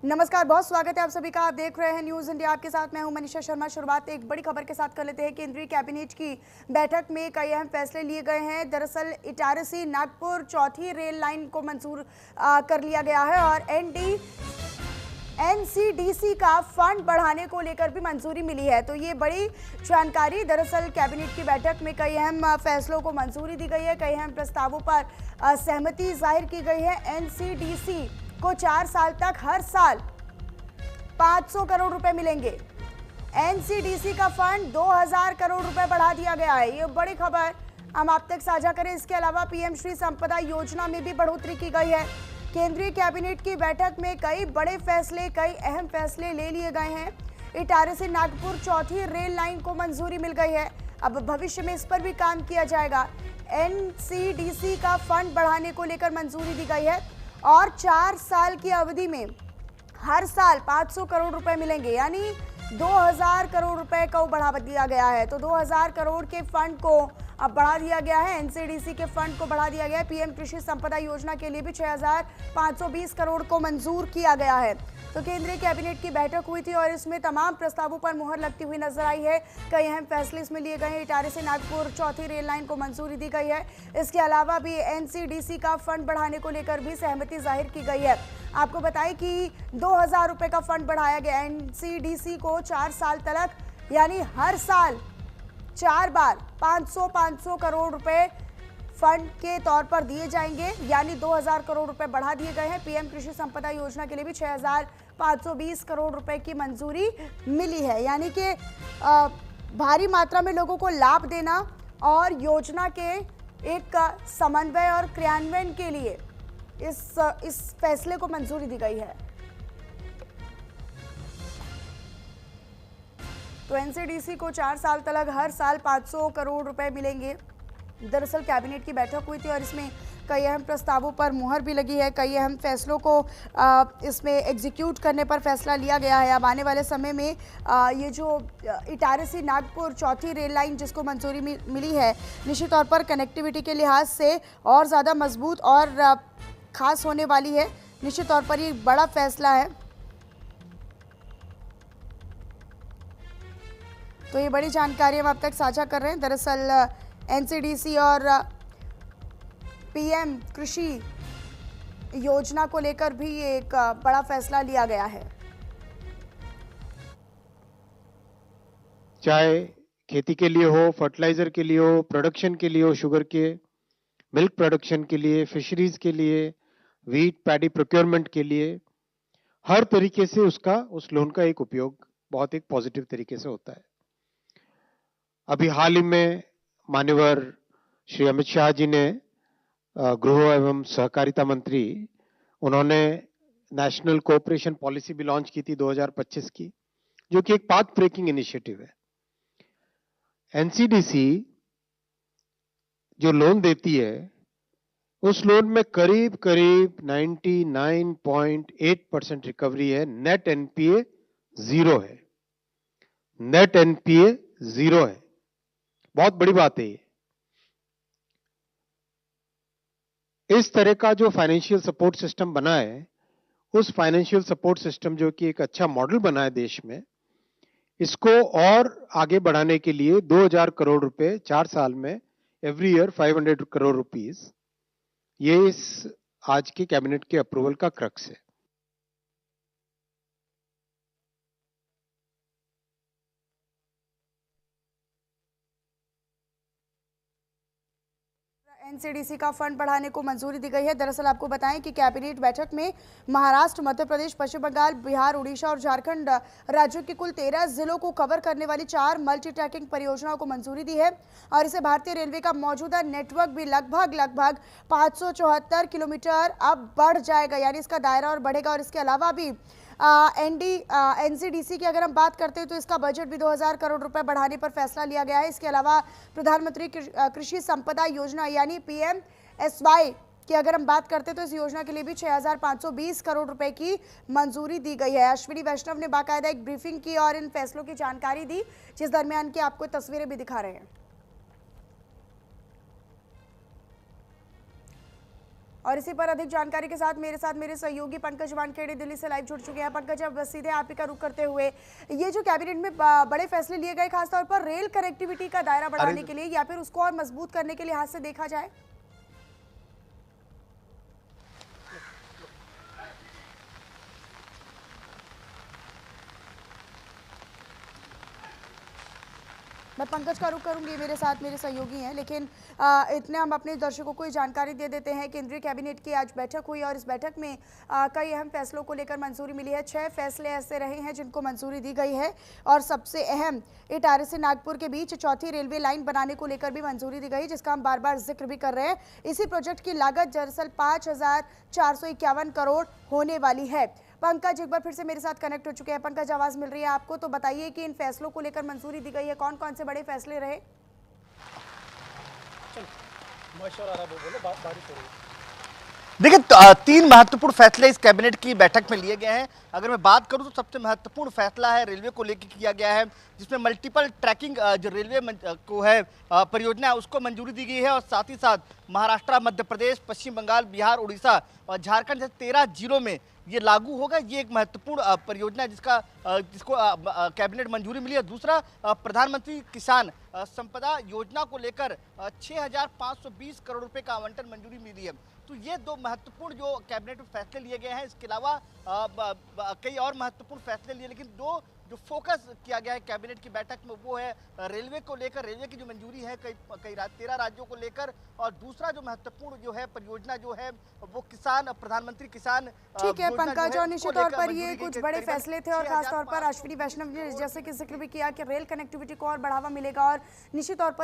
नमस्कार, बहुत स्वागत है आप सभी का। आप देख रहे हैं न्यूज़ इंडिया, आपके साथ मैं हूं मनीषा शर्मा। शुरुआत एक बड़ी खबर के साथ कर लेते हैं। केंद्रीय कैबिनेट की बैठक में कई अहम फैसले लिए गए हैं। दरअसल इटारसी नागपुर चौथी रेल लाइन को मंजूर कर लिया गया है और एनसीडीसी का फंड बढ़ाने को लेकर भी मंजूरी मिली है। तो ये बड़ी जानकारी, दरअसल कैबिनेट की बैठक में कई अहम फैसलों को मंजूरी दी गई है, कई अहम प्रस्तावों पर सहमति जाहिर की गई है। एनसीडीसी को 4 साल तक हर साल 500 करोड़ रुपए मिलेंगे। एनसीडीसी का फंड 2000 करोड़ रुपए बढ़ा दिया गया है। ये बड़ी खबर हम आप तक साझा करें। इसके अलावा पीएम श्री संपदा योजना में भी बढ़ोतरी की गई है। केंद्रीय कैबिनेट की बैठक में कई बड़े फैसले, कई अहम फैसले ले लिए गए हैं। इटारसी नागपुर चौथी रेल लाइन को मंजूरी मिल गई है। अब भविष्य में इस पर भी काम किया जाएगा। एनसीडीसी का फंड बढ़ाने को लेकर मंजूरी दी गई है और 4 साल की अवधि में हर साल 500 करोड़ रुपए मिलेंगे, यानी 2000 करोड़ रुपए को बढ़ावा दिया गया है। तो 2000 करोड़ के फंड को अब बढ़ा दिया गया है। एनसीडीसी के फंड को बढ़ा दिया गया है। पीएम कृषि संपदा योजना के लिए भी 6520 करोड़ को मंजूर किया गया है। तो केंद्रीय कैबिनेट की बैठक हुई थी और इसमें तमाम प्रस्तावों पर मुहर लगती हुई नजर आई है। कई अहम फैसले इसमें लिए गए हैं। इटारसी नागपुर चौथी रेल लाइन को मंजूरी दी गई है। इसके अलावा भी एनसीडीसी का फंड बढ़ाने को लेकर भी सहमति जाहिर की गई है। आपको बताएं कि 2000 रुपए का फंड बढ़ाया गया एनसीडीसी को 4 साल तक, यानी हर साल 4 बार 500 करोड़ रुपए फंड के तौर पर दिए जाएंगे, यानी 2000 करोड़ रुपए बढ़ा दिए गए हैं। पीएम कृषि संपदा योजना के लिए भी 6520 करोड़ रुपए की मंजूरी मिली है, यानी कि भारी मात्रा में लोगों को लाभ देना और योजना के एक समन्वय और क्रियान्वयन के लिए इस फैसले को मंजूरी दी गई है। तो एनसीडीसी को 4 साल तक हर साल 500 करोड़ रुपए मिलेंगे। दरअसल कैबिनेट की बैठक हुई थी और इसमें कई अहम प्रस्तावों पर मुहर भी लगी है। कई अहम फैसलों को इसमें एग्जीक्यूट करने पर फैसला लिया गया है। अब आने वाले समय में ये जो इटारसी नागपुर चौथी रेल लाइन जिसको मंजूरी मिली है, निश्चित तौर पर कनेक्टिविटी के लिहाज से और ज़्यादा मजबूत और खास होने वाली है। निश्चित तौर पर ये बड़ा फैसला है। तो ये बड़ी जानकारी हम अब तक साझा कर रहे हैं। दरअसल एनसीडीसी और पीएम कृषि योजना को लेकर भी एक बड़ा फैसला लिया गया है। चाहे खेती के लिए हो, फर्टिलाइजर के लिए हो, प्रोडक्शन के लिए हो, शुगर के, मिल्क प्रोडक्शन के लिए, फिशरीज के लिए, व्हीट पैडी प्रोक्योरमेंट के लिए, हर तरीके से उस लोन का एक उपयोग बहुत एक पॉजिटिव तरीके से होता है। अभी हाल ही में माननीय श्री अमित शाह जी ने, गृह एवं सहकारिता मंत्री, उन्होंने नेशनल कोऑपरेशन पॉलिसी भी लॉन्च की थी 2025 की, जो कि एक पाथ ब्रेकिंग इनिशिएटिव है। एनसीडीसी जो लोन देती है, उस लोन में करीब 99.8% रिकवरी है। नेट एनपीए 0 है। नेट एनपीए 0 है। बहुत बड़ी बात है ये। इस तरह का जो फाइनेंशियल सपोर्ट सिस्टम बना है, उस फाइनेंशियल सपोर्ट सिस्टम जो कि एक अच्छा मॉडल बना है देश में, इसको और आगे बढ़ाने के लिए 2000 करोड़ रुपए 4 साल में, एवरी ईयर 500 करोड़ रुपीस, ये इस आज के कैबिनेट के अप्रूवल का क्रक्स है। एनसीडीसी का फंड बढ़ाने को मंजूरी दी गई है। दरअसल आपको बताएं कि कैबिनेट बैठक में महाराष्ट्र, मध्य प्रदेश, पश्चिम बंगाल, बिहार, उड़ीसा और झारखंड राज्यों के कुल 13 जिलों को कवर करने वाली 4 मल्टी ट्रैकिंग परियोजनाओं को मंजूरी दी है और इसे भारतीय रेलवे का मौजूदा नेटवर्क भी लगभग 574 किलोमीटर अब बढ़ जाएगा, यानी इसका दायरा और बढ़ेगा। और इसके अलावा भी एनसीडीसी की अगर हम बात करते हैं तो इसका बजट भी 2000 करोड़ रुपए बढ़ाने पर फैसला लिया गया है। इसके अलावा प्रधानमंत्री कृषि संपदा योजना यानी पीएमएसवाई की अगर हम बात करते हैं तो इस योजना के लिए भी 6520 करोड़ रुपए की मंजूरी दी गई है। अश्विनी वैष्णव ने बाकायदा एक ब्रीफिंग की और इन फैसलों की जानकारी दी, जिस दरमियान की आपको तस्वीरें भी दिखा रहे हैं। और इसी पर अधिक जानकारी के साथ मेरे सहयोगी पंकज वानखेड़े दिल्ली से लाइव जुड़ चुके हैं। पंकज, अब सीधे आप ही का रुख करते हुए, ये जो कैबिनेट में बड़े फैसले लिए गए, खासतौर पर रेल कनेक्टिविटी का दायरा बढ़ाने के लिए या फिर उसको और मजबूत करने के लिहाज से देखा जाए? मैं पंकज का रुख करूंगी, मेरे साथ मेरे सहयोगी हैं, लेकिन इतने हम अपने दर्शकों को ये जानकारी दे देते हैं। केंद्रीय कैबिनेट की आज बैठक हुई और इस बैठक में कई अहम फैसलों को लेकर मंजूरी मिली है। 6 फैसले ऐसे रहे हैं जिनको मंजूरी दी गई है और सबसे अहम इटारसी से नागपुर के बीच चौथी रेलवे लाइन बनाने को लेकर भी मंजूरी दी गई, जिसका हम बार बार जिक्र भी कर रहे हैं। इसी प्रोजेक्ट की लागत दरअसल 5,451 करोड़ होने वाली है। पंकज एक बार फिर से मेरे साथ कनेक्ट हो चुके हैं। पंकज, आवाज मिल रही है आपको? तो बताइए कि इन फैसलों को लेकर मंजूरी दी गई है, कौन कौन से बड़े फैसले रहे? देखिए, 3 महत्वपूर्ण फैसले इस कैबिनेट की बैठक में लिए गए हैं। अगर मैं बात करूं तो सबसे महत्वपूर्ण फैसला है रेलवे को लेकर किया गया है, जिसमें मल्टीपल ट्रैकिंग जो रेलवे को है परियोजना है उसको मंजूरी दी गई है और साथ ही साथ महाराष्ट्र, मध्य प्रदेश, पश्चिम बंगाल, बिहार, उड़ीसा और झारखंड जैसे 13 जिलों में ये लागू होगा। ये एक महत्वपूर्ण परियोजना है जिसको कैबिनेट मंजूरी मिली है। दूसरा, प्रधानमंत्री किसान संपदा योजना को लेकर 6,520 करोड़ रुपए का आवंटन मंजूरी मिली है। तो ये 2 महत्वपूर्ण जो कैबिनेट में फैसले लिए गए हैं। इसके अलावा कई और महत्वपूर्ण फैसले लिए, लेकिन 2 जो फोकस किया गया है कैबिनेट की बैठक में वो है रेलवे को लेकर, रेलवे की जो मंजूरी है कई 13 राज्यों को लेकर, और दूसरा जो महत्वपूर्ण जो है परियोजना जो है वो किसान प्रधानमंत्री किसान। ठीक है पंकज, और निश्चित तौर पर ये कुछ बड़े फैसले थे और खासतौर पर अश्विनी वैष्णव ने जैसे कि जिक्र भी किया कि रेल कनेक्टिविटी को और बढ़ावा मिलेगा और निश्चित तौर पर